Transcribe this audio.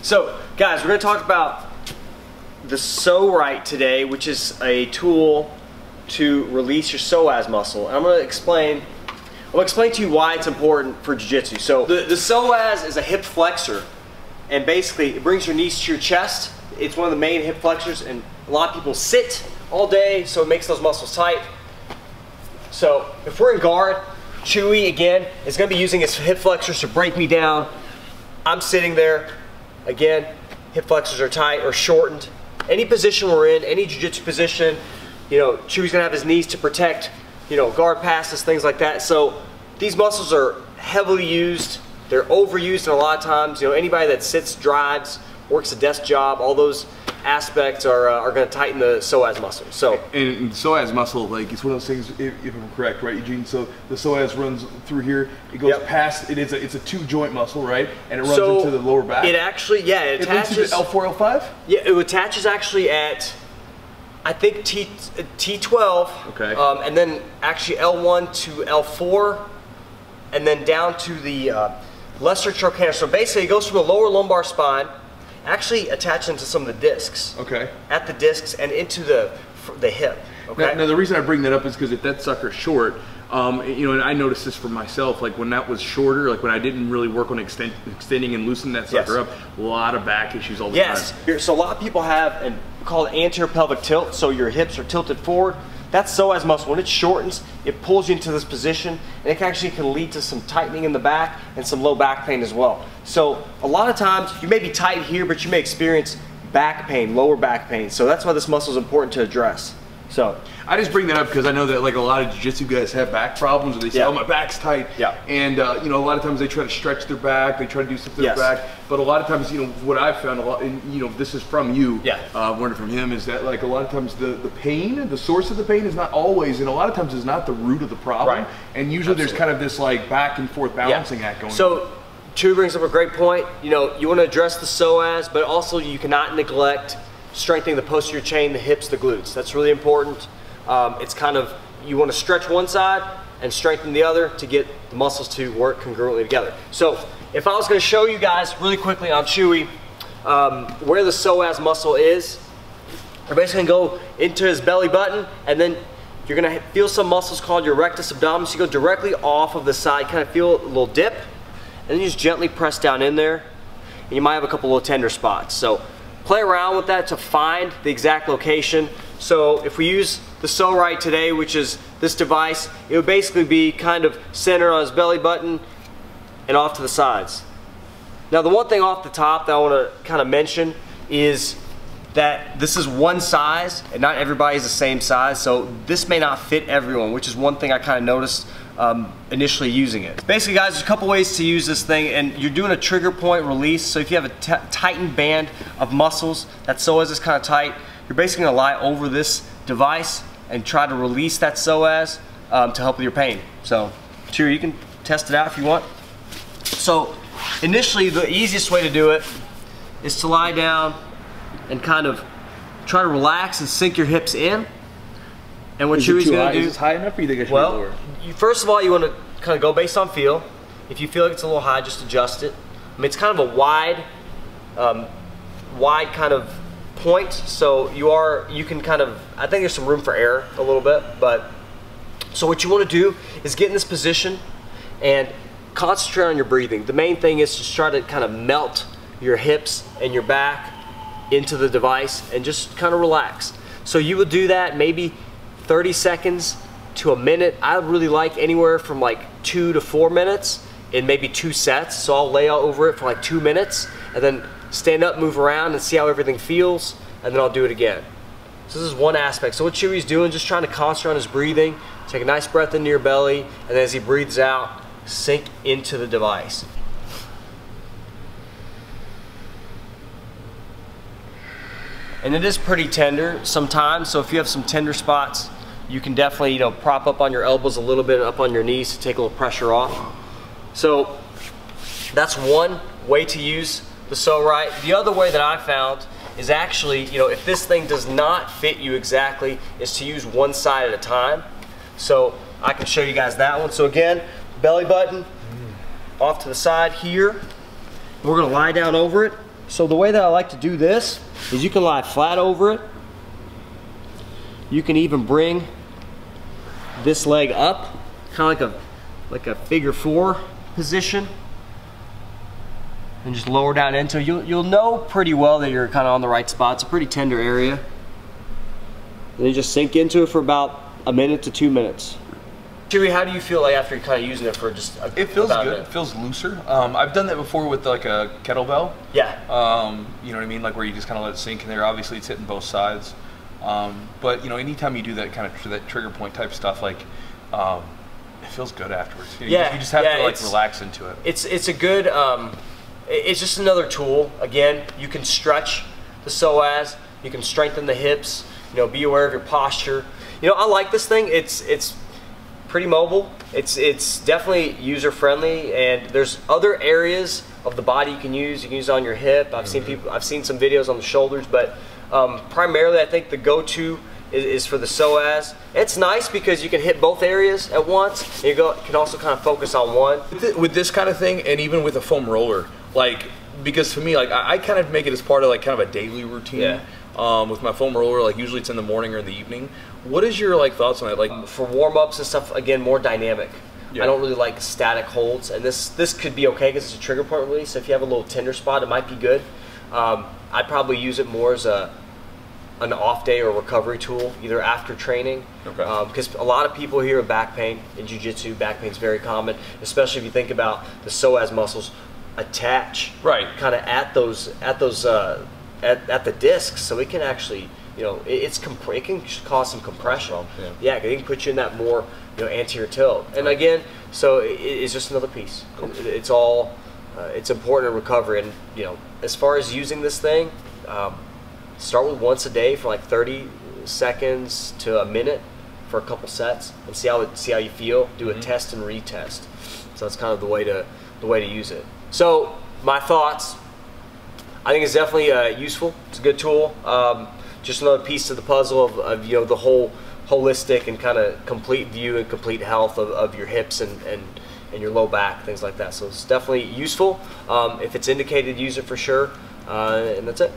So, guys, we're going to talk about the Pso-Rite today, which is a tool to release your psoas muscle. And I'm going to explain to you why it's important for Jiu-Jitsu. So, the psoas is a hip flexor, and basically it brings your knees to your chest. It's one of the main hip flexors, and a lot of people sit all day, so it makes those muscles tight. So, if we're in guard, Chewy, again, is going to be using his hip flexors to break me down. I'm sitting there, again, hip flexors are tight or shortened. Any position we're in, any jiu-jitsu position, you know, Chewy's gonna have his knees to protect, you know, guard passes, things like that. So these muscles are heavily used, they're overused, and a lot of times, you know, anybody that sits, drives, works a desk job, all those aspects are going to tighten the psoas muscle. So and psoas muscle, like, it's one of those things, if I'm correct, right, Eugene? So the psoas runs through here, it goes past, it's a two-joint mustle, right? And it runs into the lower back. It actually, yeah, it attaches. It links to L4, L5? Yeah, it attaches actually at, I think, T12. Okay. And then actually L1 to L4, and then down to the lesser trochanter. So basically, it goes from the lower lumbar spine, actually attaching to some of the discs. Okay. At the discs and into the hip. Okay. Now the reason I bring that up is because if that sucker's short, you know, and I noticed this for myself, like when that was shorter, like when I didn't really work on extending and loosening that sucker up, a lot of back issues all the time. Yes. So a lot of people have and call it anterior pelvic tilt. So your hips are tilted forward. That's psoas muscle. When it shortens, it pulls you into this position, and it actually can lead to some tightening in the back and some low back pain as well. So a lot of times you may be tight here, but you may experience back pain, lower back pain. So that's why this muscle is important to address. So I just bring that up because I know that like a lot of jiu-jitsu guys have back problems, and they say, oh, my back's tight. And you know, a lot of times they try to stretch their back, they try to do something to their back. But a lot of times, you know, what I've found a lot, and you know, this is from you, learning from him, is that like a lot of times the pain, the source of the pain is not always, and a lot of times is not the root of the problem. And usually there's kind of this like back and forth balancing act going on. So Chew brings up a great point. You know, you want to address the psoas, but also you cannot neglect strengthening the posterior chain, the hips, the glutes. That's really important. It's kind of, you want to stretch one side and strengthen the other to get the muscles to work congruently together. So if I was going to show you guys really quickly on Chewy where the psoas muscle is, we're basically going to go into his belly button, and then you're going to feel some muscles called your rectus abdominis. You go directly off of the side, kind of feel a little dip, and then you just gently press down in there, and you might have a couple little tender spots. So play around with that to find the exact location. So if we use the Pso-Rite today, which is this device, it would basically be kind of centered on his belly button and off to the sides. Now the one thing off the top that I want to kind of mention is that this is one size and not everybody's the same size, so this may not fit everyone, which is one thing I kind of noticed initially using it. Basically, guys, there's a couple ways to use this thing, and you're doing a trigger point release. So if you have a tightened band of muscles that psoas is kind of tight, you're basically going to lie over this device and try to release that psoas to help with your pain. So, Chewy, you can test it out if you want. So, initially, the easiest way to do it is to lie down and kind of try to relax and sink your hips in. And what Chewy's going to do... Is this high enough, or you think I should be lower? First of all, you want to kind of go based on feel. If you feel like it's a little high, just adjust it. I mean, it's kind of a wide kind of point, so you can kind of, I think there's some room for error a little bit, but so what you want to do is get in this position and concentrate on your breathing. The main thing is to try to kind of melt your hips and your back into the device and just kind of relax. So you would do that maybe 30 seconds to a minute. I really like anywhere from like 2 to 4 minutes in maybe 2 sets. So I'll lay out over it for like 2 minutes and then stand up, move around, and see how everything feels, and then I'll do it again. So this is one aspect. So what Chewy's doing, just trying to concentrate on his breathing. Take a nice breath into your belly, and then as he breathes out, sink into the device. And it is pretty tender sometimes, so if you have some tender spots, you can definitely, you know, prop up on your elbows a little bit and up on your knees to take a little pressure off. So that's one way to use the Pso-Rite. The other way that I found is actually, you know, if this thing does not fit you exactly, is to use one side at a time. So I can show you guys that one. So again, belly button off to the side here. We're gonna lie down over it So the way that I like to do this is you can lie flat over it. You can even bring this leg up, kind of like a figure 4 position, and just lower down into it. You'll know pretty well that you're kind of on the right spot. It's a pretty tender area. And then just sink into it for about a minute to 2 minutes. Chewy, how do you feel like after you're kind of using it for just It feels good. It feels looser. I've done that before with like a kettlebell. Yeah. You know what I mean? Like where you just kind of let it sink in there. Obviously it's hitting both sides. But you know, anytime you do that kind of that trigger point type stuff, like it feels good afterwards. You just have to like relax into it. It's a good. It's just another tool. Again, you can stretch the psoas. You can strengthen the hips. You know, be aware of your posture. You know, I like this thing. It's pretty mobile. It's definitely user friendly, and there's other areas of the body you can use. You can use it on your hip. I've seen some videos on the shoulders, but primarily I think the go-to is for the psoas. It's nice because you can hit both areas at once, and you can also kind of focus on one. With this kind of thing, and even with a foam roller, like, because for me, like, I kind of make it as part of like kind of a daily routine. Yeah. With my foam roller, like usually it's in the morning or in the evening. What is your like thoughts on that? Like for warm-ups and stuff, again, more dynamic. Yeah. I don't really like static holds, and this could be okay because it's a trigger point release. So if you have a little tender spot, it might be good. I'd probably use it more as an off day or recovery tool, either after training. Okay. Because a lot of people here have back pain in jiu-jitsu. Back pain is very common, especially if you think about the psoas muscles attach kind of at the discs, so it can actually, you know, it can cause some compression. Yeah, it can put you in that more, you know, anterior tilt. And again, so it's just another piece. Cool. It's all, it's important in recovery. And you know, as far as using this thing, start with once a day for like 30 seconds to a minute for a couple sets, and see how you feel. Do a test and retest. So that's kind of the way to use it. So my thoughts. I think it's definitely useful. It's a good tool. Just another piece of the puzzle of you know, the whole holistic and kind of complete view and complete health of your hips and your low back, things like that. So it's definitely useful. If it's indicated, use it for sure. And that's it.